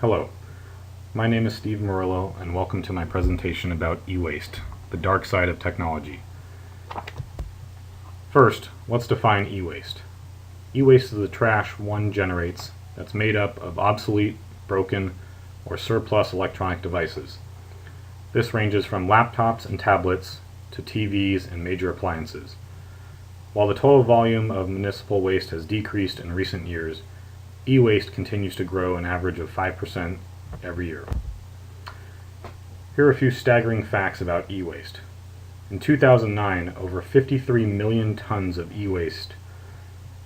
Hello, my name is Steve Murillo and welcome to my presentation about e-waste, the dark side of technology. First, let's define e-waste. E-waste is the trash one generates that's made up of obsolete, broken, or surplus electronic devices. This ranges from laptops and tablets to TVs and major appliances. While the total volume of municipal waste has decreased in recent years, e-waste continues to grow an average of 5% every year. Here are a few staggering facts about e-waste. In 2009, over 53 million tons of e-waste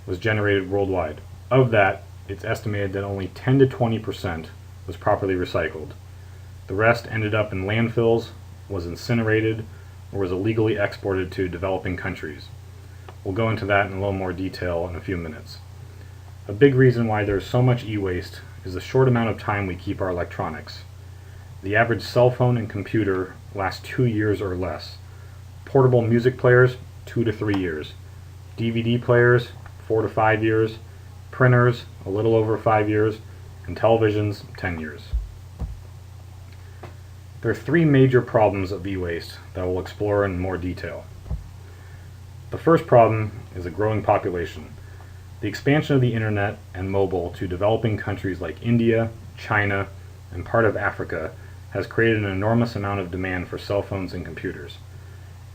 was generated worldwide. Of that, it's estimated that only 10 to 20% was properly recycled. The rest ended up in landfills, was incinerated, or was illegally exported to developing countries. We'll go into that in a little more detail in a few minutes. A big reason why there's so much e-waste is the short amount of time we keep our electronics. The average cell phone and computer last 2 years or less. Portable music players, 2 to 3 years. DVD players, 4 to 5 years. Printers, a little over 5 years. And televisions, 10 years. There are 3 major problems of e-waste that we'll explore in more detail. The first problem is a growing population. The expansion of the internet and mobile to developing countries like India, China, and part of Africa has created an enormous amount of demand for cell phones and computers.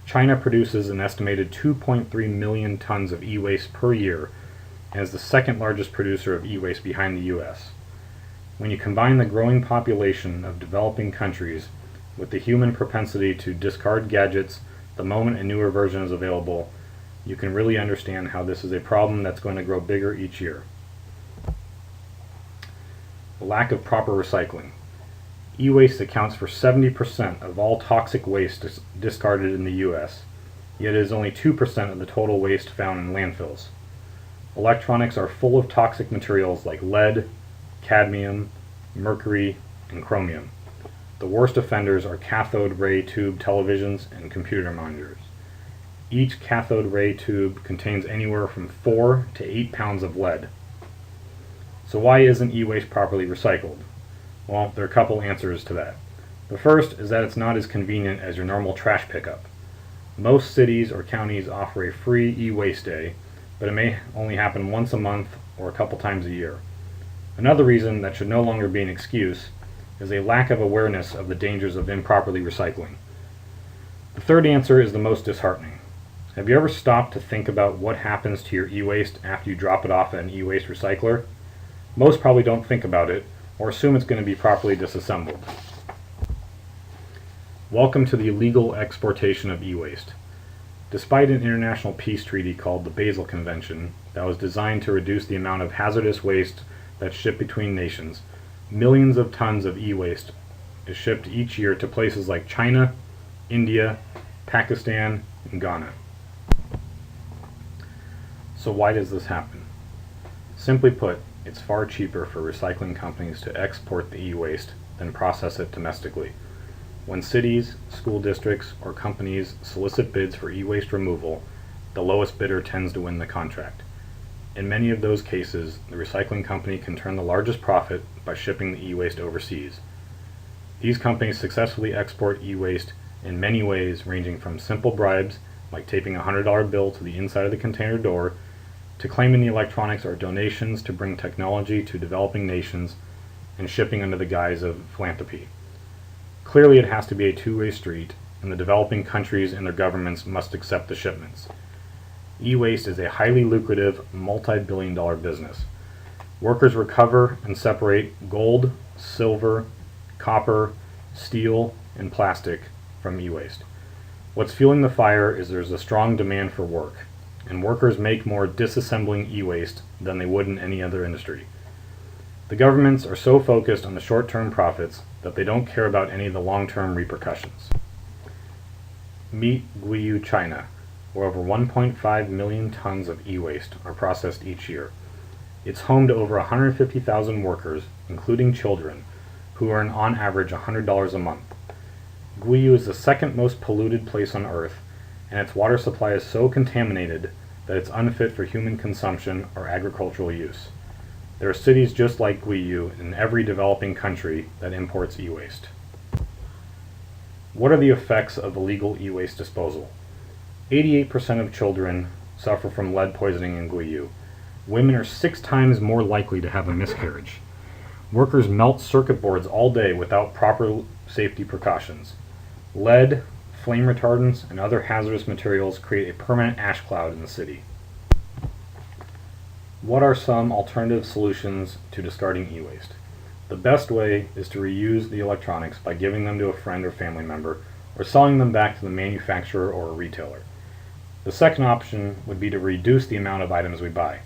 China produces an estimated 2.3 million tons of e-waste per year and is the second largest producer of e-waste behind the US. When you combine the growing population of developing countries with the human propensity to discard gadgets the moment a newer version is available, you can really understand how this is a problem that's going to grow bigger each year. The lack of proper recycling. E-waste accounts for 70% of all toxic waste discarded in the US, yet it is only 2% of the total waste found in landfills. Electronics are full of toxic materials like lead, cadmium, mercury, and chromium. The worst offenders are cathode ray tube televisions and computer monitors. Each cathode ray tube contains anywhere from 4 to 8 pounds of lead. So why isn't e-waste properly recycled? Well, there are a couple answers to that. The first is that it's not as convenient as your normal trash pickup. Most cities or counties offer a free e-waste day, but it may only happen once a month or a couple times a year. Another reason that should no longer be an excuse is a lack of awareness of the dangers of improperly recycling. The third answer is the most disheartening. Have you ever stopped to think about what happens to your e-waste after you drop it off at an e-waste recycler? Most probably don't think about it or assume it's going to be properly disassembled. Welcome to the illegal exportation of e-waste. Despite an international peace treaty called the Basel Convention that was designed to reduce the amount of hazardous waste that's shipped between nations, millions of tons of e-waste is shipped each year to places like China, India, Pakistan, and Ghana. So why does this happen? Simply put, it's far cheaper for recycling companies to export the e-waste than process it domestically. When cities, school districts, or companies solicit bids for e-waste removal, the lowest bidder tends to win the contract. In many of those cases, the recycling company can turn the largest profit by shipping the e-waste overseas. These companies successfully export e-waste in many ways, ranging from simple bribes, like taping a $100 bill to the inside of the container door, to claiming the electronics are donations to bring technology to developing nations, and shipping under the guise of philanthropy. Clearly it has to be a two-way street, and the developing countries and their governments must accept the shipments. E-waste is a highly lucrative, multi-billion-dollar business. Workers recover and separate gold, silver, copper, steel, and plastic from e-waste. What's fueling the fire is there's a strong demand for work, and workers make more disassembling e-waste than they would in any other industry. The governments are so focused on the short-term profits that they don't care about any of the long-term repercussions. Meet Guiyu, China, where over 1.5 million tons of e-waste are processed each year. It's home to over 150,000 workers, including children, who earn on average $100 a month. Guiyu is the second most polluted place on Earth, and its water supply is so contaminated that it's unfit for human consumption or agricultural use. There are cities just like Guiyu in every developing country that imports e-waste. What are the effects of illegal e-waste disposal? 88% of children suffer from lead poisoning in Guiyu. Women are 6 times more likely to have a miscarriage. Workers melt circuit boards all day without proper safety precautions. Lead, flame retardants, and other hazardous materials create a permanent ash cloud in the city. What are some alternative solutions to discarding e-waste? The best way is to reuse the electronics by giving them to a friend or family member, or selling them back to the manufacturer or a retailer. The second option would be to reduce the amount of items we buy.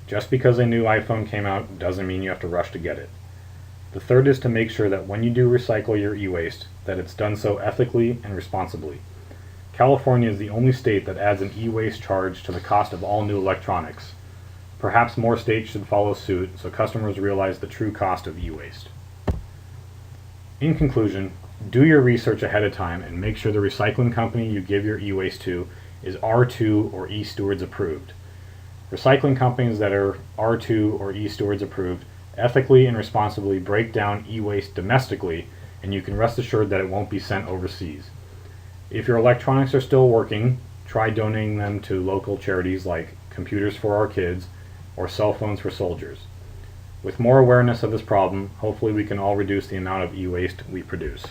Just because a new iPhone came out doesn't mean you have to rush to get it. The third is to make sure that when you do recycle your e-waste, that it's done so ethically and responsibly. California is the only state that adds an e-waste charge to the cost of all new electronics. Perhaps more states should follow suit so customers realize the true cost of e-waste. In conclusion, do your research ahead of time and make sure the recycling company you give your e-waste to is R2 or E-Stewards approved. Recycling companies that are R2 or E-Stewards approved ethically and responsibly break down e-waste domestically, and you can rest assured that it won't be sent overseas. If your electronics are still working, try donating them to local charities like Computers for Our Kids or Cell Phones for Soldiers. With more awareness of this problem, hopefully we can all reduce the amount of e-waste we produce.